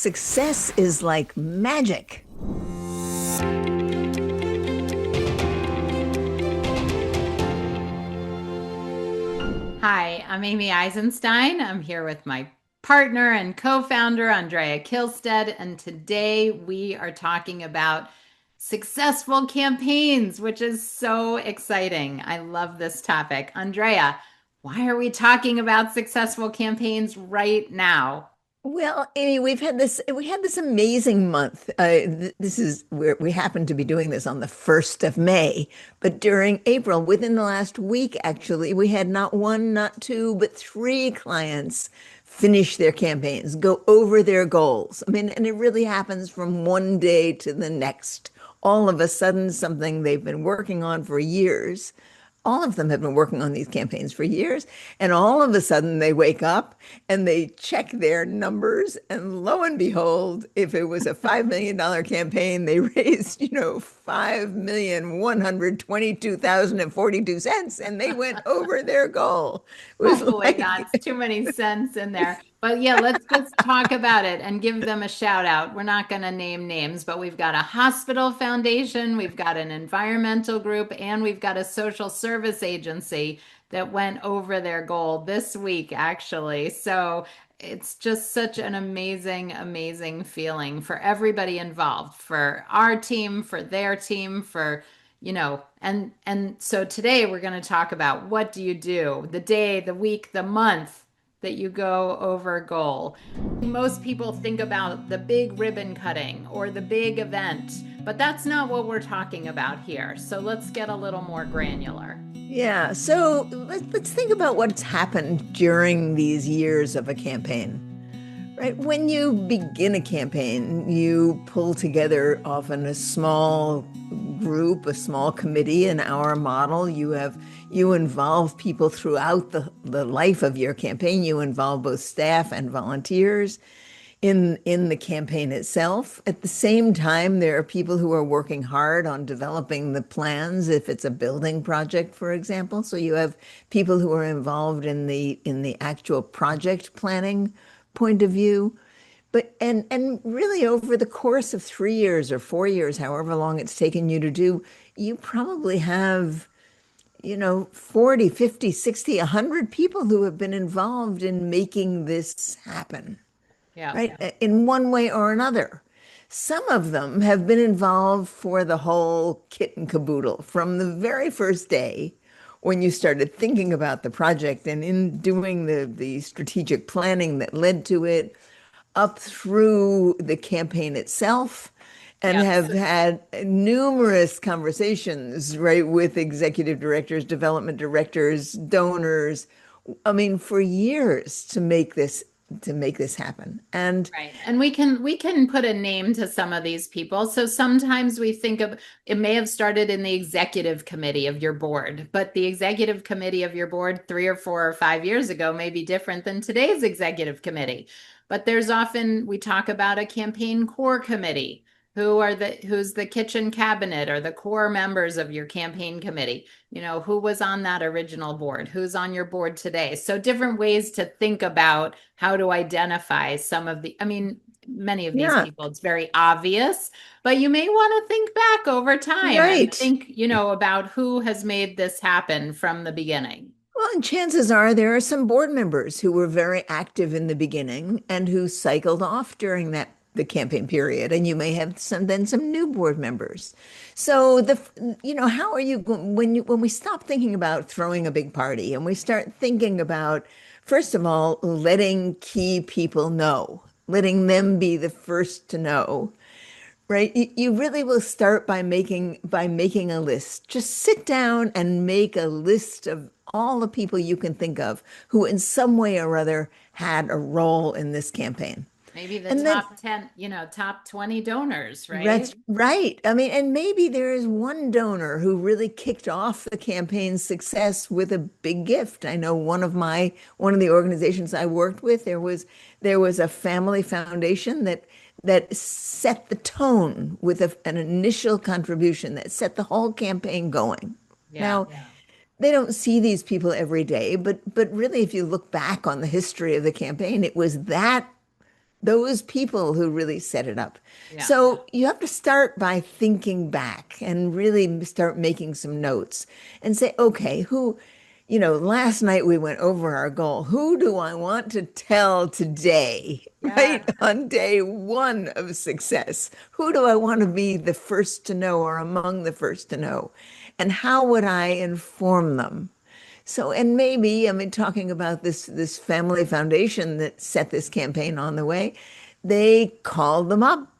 Success is like magic. Hi, I'm Amy Eisenstein. I'm here with my partner and co-founder, Andrea Kihlstedt, and today we are talking about successful campaigns, which is so exciting. I love this topic. Andrea, why are we talking about successful campaigns right now? Well, Amy, we had this amazing month. This is where we happen to be doing this on the 1st of May, but during April, within the last week, actually, we had not one, not two, but three clients finish their campaigns, go over their goals. I mean, and it really happens from one day to the next. All of a sudden, something they've been working on for years. All of them have been working on these campaigns for years. And all of a sudden they wake up and they check their numbers. And lo and behold, if it was a $5 million campaign, they raised, 5,122,042 and they went over their goal. It Oh was boy, like, that's too many cents in there. But yeah, let's just talk about it and give them a shout out. We're not going to name names, but we've got a hospital foundation, we've got an environmental group, and we've got a social service agency that went over their goal this week, actually. So it's just such an amazing, amazing feeling for everybody involved, for our team, for their team, for and so today we're going to talk about what do you do the day, the week, the month that you go over goal. Most people think about the big ribbon cutting or the big event, but that's not what we're talking about here. So let's get a little more granular. yeah. So let's think about what's happened during these years of a campaign. Right. When you begin a campaign, you pull together often a small group, a small committee. In our model, you involve people throughout the life of your campaign. You involve both staff and volunteers in the campaign itself. At the same time, there are people who are working hard on developing the plans if it's a building project, for example. So you have people who are involved in the actual project planning point of view. But and really over the course of 3 years or 4 years, however long it's taken you to do, you probably have, 40, 50, 60, 100 people who have been involved in making this happen, Yeah. right? In one way or another. Some of them have been involved for the whole kit and caboodle from the very first day when you started thinking about the project and in doing the strategic planning that led to it up through the campaign itself and Yeah. have had numerous conversations, right, with executive directors, development directors, donors. I mean, for years to make this happen. And Right. And we can put a name to some of these people. So sometimes we think of it may have started in the executive committee of your board, but the executive committee of your board 3 or 4 or 5 years ago may be different than today's executive committee. But there's often we talk about a campaign core committee. Who's the kitchen cabinet or the core members of your campaign committee? Who was on that original board? Who's on your board today? So different ways to think about how to identify some of the, I mean, many of these yeah, people, it's very obvious, but you may want to think back over time and right. think, about who has made this happen from the beginning. Well, and chances are there are some board members who were very active in the beginning and who cycled off during the campaign period, and you may have some new board members. So how are you when we stop thinking about throwing a big party and we start thinking about, first of all, letting key people know, letting them be the first to know. Right. You really will start by making a list. Just sit down and make a list of all the people you can think of who in some way or other had a role in this campaign. Maybe the And then top 10, top 20 donors, right? that's right. I mean, and maybe there is one donor who really kicked off the campaign's success with a big gift. I know one of the organizations I worked with, there was a family foundation that set the tone with an initial contribution that set the whole campaign going. Yeah. Now, they don't see these people every day, but really, if you look back on the history of the campaign, it was that those people who really set it up. Yeah. So you have to start by thinking back and really start making some notes and say, okay, last night we went over our goal. Who do I want to tell today, Yeah. right? On day one of success? Who do I want to be the first to know or among the first to know? And how would I inform them? So, and maybe, I mean, talking about this family foundation that set this campaign on the way, they called them up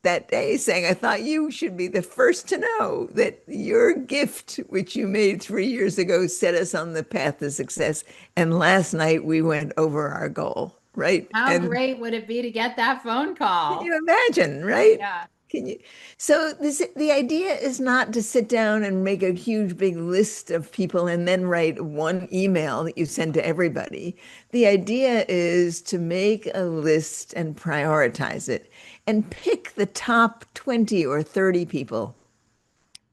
that day saying, I thought you should be the first to know that your gift, which you made 3 years ago, set us on the path to success. And last night we went over our goal, right? How And great would it be to get that phone can call? you imagine, right? Yeah. Can you? So the idea is not to sit down and make a huge big list of people and then write one email that you send to everybody. The idea is to make a list and prioritize it and pick the top 20 or 30 people,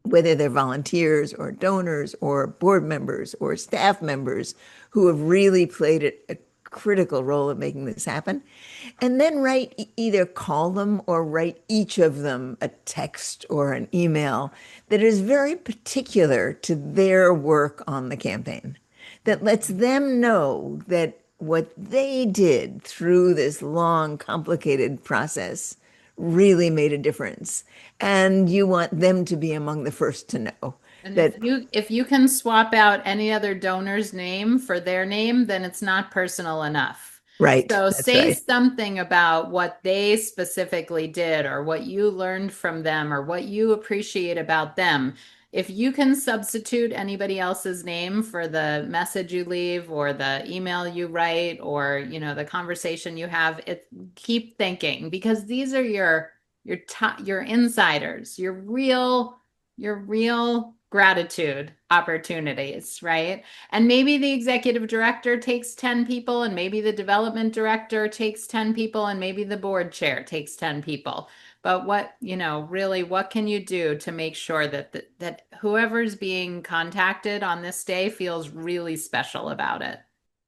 whether they're volunteers or donors or board members or staff members who have really played a critical role in making this happen. And then either call them or write each of them a text or an email that is very particular to their work on the campaign, that lets them know that what they did through this long, complicated process really made a difference. And you want them to be among the first to know And that, if you can swap out any other donor's name for their name, then it's not personal enough. right, So that's say right. something about what they specifically did or what you learned from them or what you appreciate about them. If you can substitute anybody else's name for the message you leave or the email you write or, the conversation you have, keep thinking because these are your top, your insiders, your real gratitude opportunities, right? And maybe the executive director takes 10 people, and maybe the development director takes 10 people, and maybe the board chair takes 10 people. But really, what can you do to make sure that whoever's being contacted on this day feels really special about it?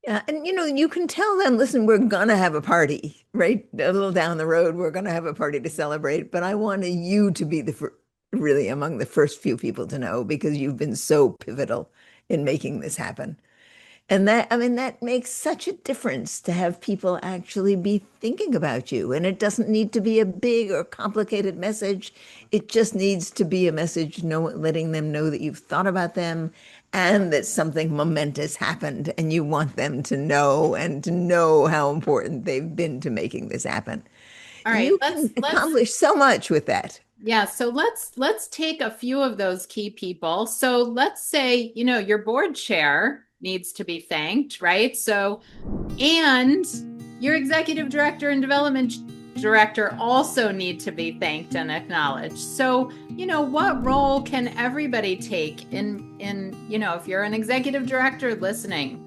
Yeah, and you can tell them, listen, we're gonna have a party, right? A little down the road, we're gonna have a party to celebrate, but I wanted you to be really among the first few people to know because you've been so pivotal in making this happen. And that, I mean, that makes such a difference to have people actually be thinking about you. And it doesn't need to be a big or complicated message. It just needs to be a message, letting them know that you've thought about them and that something momentous happened and you want them to know and to know how important they've been to making this happen. All right, You let's can let's accomplish so much with that. yeah, so let's take a few of those key people. So let's say, your board chair needs to be thanked, right? So and your executive director and development director also need to be thanked and acknowledged. So, what role can everybody take if you're an executive director listening,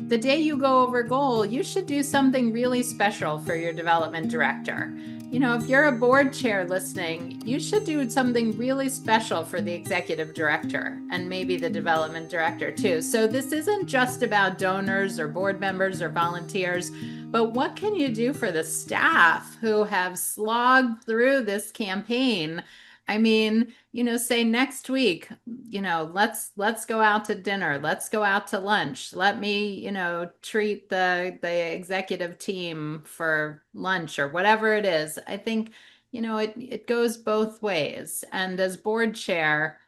the day you go over goal, you should do something really special for your development director. If you're a board chair listening, you should do something really special for the executive director and maybe the development director too. So this isn't just about donors or board members or volunteers, but what can you do for the staff who have slogged through this campaign? I mean, say next week, let's go out to dinner, let's go out to lunch. Let me, treat the executive team for lunch or whatever it is. I think, it goes both ways. And as board chair,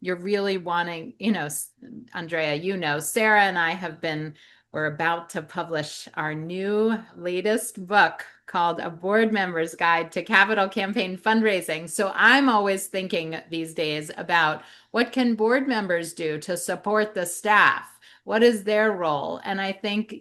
you're really wanting, Andrea, Sarah and I we're about to publish our new latest book called A Board Member's Guide to Capital Campaign Fundraising. So I'm always thinking these days about what can board members do to support the staff? What is their role? And I think,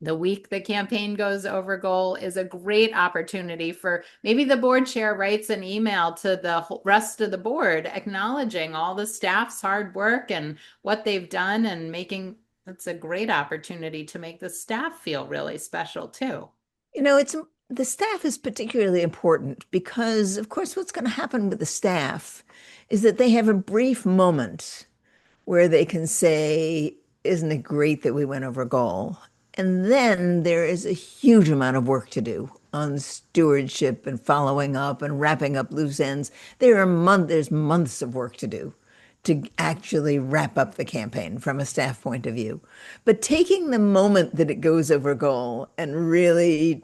the week the campaign goes over goal is a great opportunity for maybe the board chair writes an email to the rest of the board acknowledging all the staff's hard work and what they've done and it's a great opportunity to make the staff feel really special too. It's the staff is particularly important because, of course, what's going to happen with the staff is that they have a brief moment where they can say, isn't it great that we went over goal? And then there is a huge amount of work to do on stewardship and following up and wrapping up loose ends. There's months of work to do to actually wrap up the campaign from a staff point of view. But taking the moment that it goes over goal and really,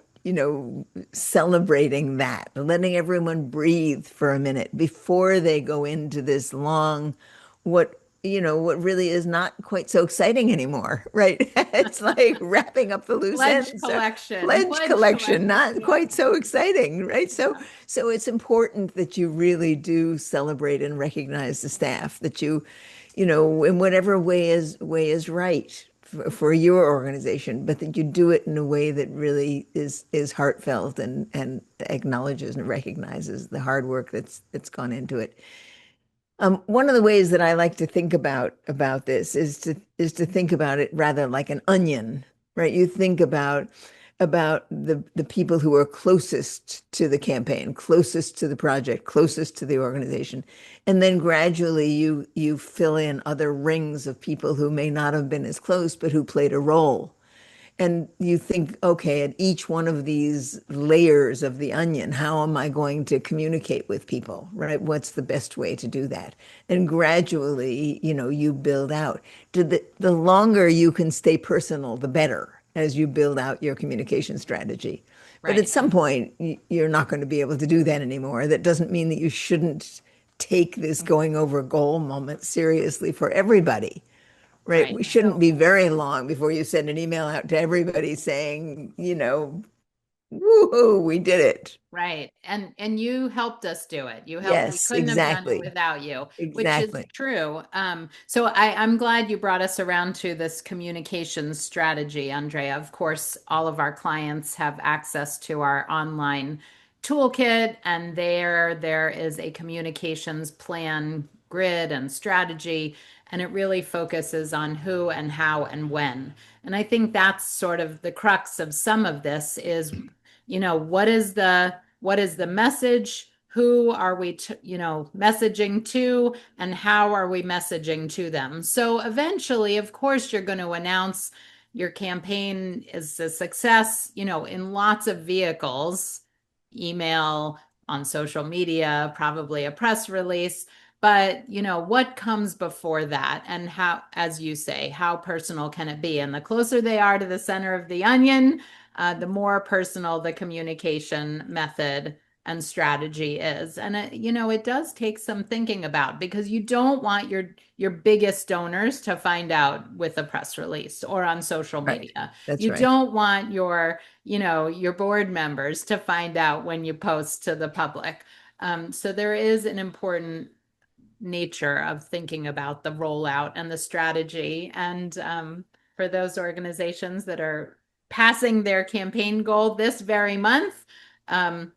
celebrating that, letting everyone breathe for a minute before they go into this long, what really is not quite so exciting anymore, right? It's like wrapping up the loose Pledge ends. So collection, pledge pledge collection, collection. not Yeah. quite so exciting, right? So it's important that you really do celebrate and recognize the staff, that in whatever way is right for your organization, but that you do it in a way that really is heartfelt and acknowledges and recognizes the hard work that's gone into it. One of the ways that I like to think about this is to think about it rather like an onion, right? You think about the people who are closest to the campaign, closest to the project, closest to the organization, and then gradually you fill in other rings of people who may not have been as close, but who played a role. And you think, okay, at each one of these layers of the onion, how am I going to communicate with people, right? What's the best way to do that? And gradually, you build out. The longer you can stay personal, the better as you build out your communication strategy. But at Right. some point, you're not going to be able to do that anymore. That doesn't mean that you shouldn't take this going over goal moment seriously for everybody. Right. Right. We shouldn't So be very long before you send an email out to everybody saying, woohoo, we did it. right. And you helped us do it. You helped, we Yes, couldn't have done it exactly. without you, which is Exactly. true. So I'm glad you brought us around to this communications strategy, Andrea. Of course, all of our clients have access to our online toolkit, and there is a communications plan grid and strategy, and it really focuses on who and how and when. And I think that's sort of the crux of some of this is, what is the message, who are we messaging to, and how are we messaging to them. So eventually, of course, you're going to announce your campaign is a success, in lots of vehicles, email, on social media, probably a press release. But what comes before that, and how, as you say, how personal can it be? And the closer they are to the center of the onion, the more personal the communication method and strategy is. And it does take some thinking about, because you don't want your biggest donors to find out with a press release or on social Right. media. That's You right. don't want your board members to find out when you post to the public. So there is an important nature of thinking about the rollout and the strategy. And for those organizations that are passing their campaign goal this very month, um,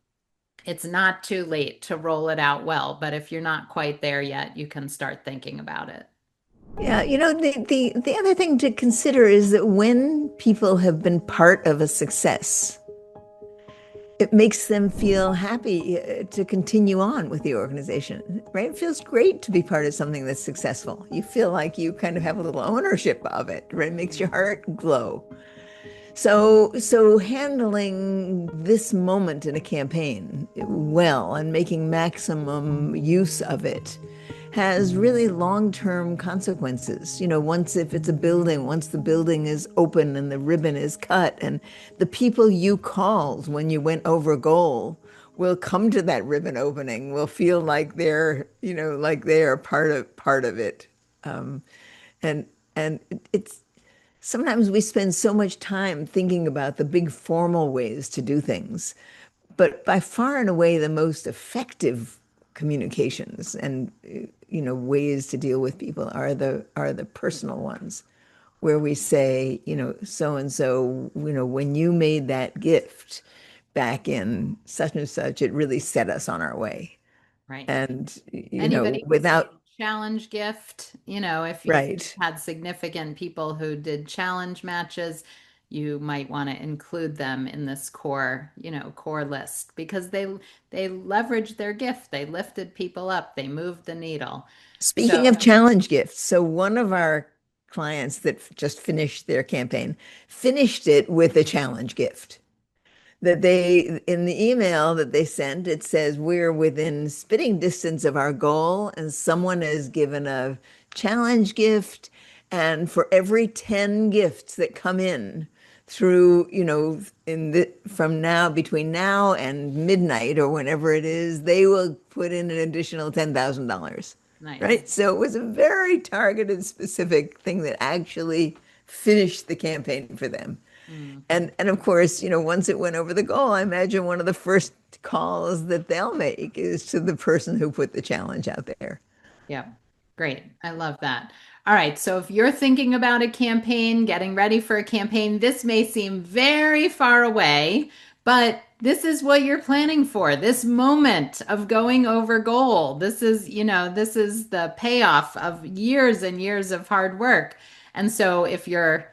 it's not too late to roll it out well. But if you're not quite there yet, you can start thinking about it. Yeah, the other thing to consider is that when people have been part of a success, it makes them feel happy to continue on with the organization, right? It feels great to be part of something that's successful. You feel like you kind of have a little ownership of it, right? It makes your heart glow. So handling this moment in a campaign well and making maximum use of it has really long-term consequences. Once if it's a building, once the building is open and the ribbon is cut, and the people you called when you went over goal will come to that ribbon opening, will feel like they're part of it. Um, and and it's sometimes we spend so much time thinking about the big formal ways to do things, but by far and away the most effective communications and ways to deal with people are the personal ones, where we say, so and so, when you made that gift back in such and such, it really set us on our way. Right. And Anybody could say without challenge gift. If you've right. had significant people who did challenge matches, you might want to include them in this core list, because they leveraged their gift. They lifted people up. They moved the needle. Speaking So, of challenge gifts, so one of our clients that just finished their campaign, finished it with a challenge gift. That they, in the email that they sent, it says, we're within spitting distance of our goal, and someone has given a challenge gift. And for every 10 gifts that come in through, from now, between now and midnight or whenever it is, they will put in an additional $10,000. Nice. Right? So it was a very targeted, specific thing that actually finished the campaign for them. Mm. And of course, once it went over the goal, I imagine one of the first calls that they'll make is to the person who put the challenge out there. Yeah, great. I love that. All right. So if you're thinking about a campaign, getting ready for a campaign, this may seem very far away, but this is what you're planning for. This moment of going over goal. This is the payoff of years and years of hard work. And so if you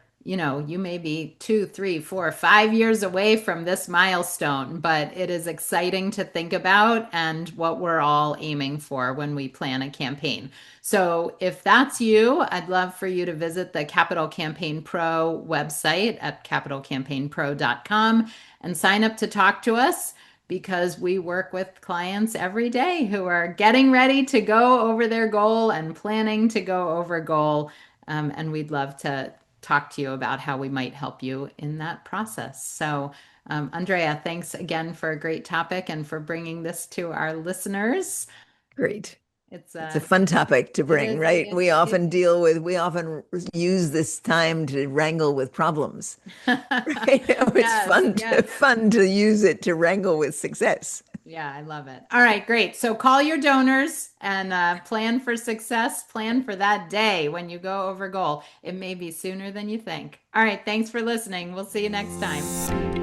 may be 2, 3, 4, 5 years away from this milestone, but it is exciting to think about and what we're all aiming for when we plan a campaign. So if that's you, I'd love for you to visit the Capital Campaign Pro website at capitalcampaignpro.com and sign up to talk to us, because we work with clients every day who are getting ready to go over their goal and planning to go over goal. And we'd love to talk to you about how we might help you in that process. So, Andrea, thanks again for a great topic and for bringing this to our listeners. Great. It's It's a fun topic to it bring, is right? We often use this time to wrangle with problems. Right? It's Yes, yes. fun to use it to wrangle with success. Yeah, I love it. All right, great. So call your donors and plan for success. Plan for that day when you go over goal. It may be sooner than you think. All right, thanks for listening. We'll see you next time.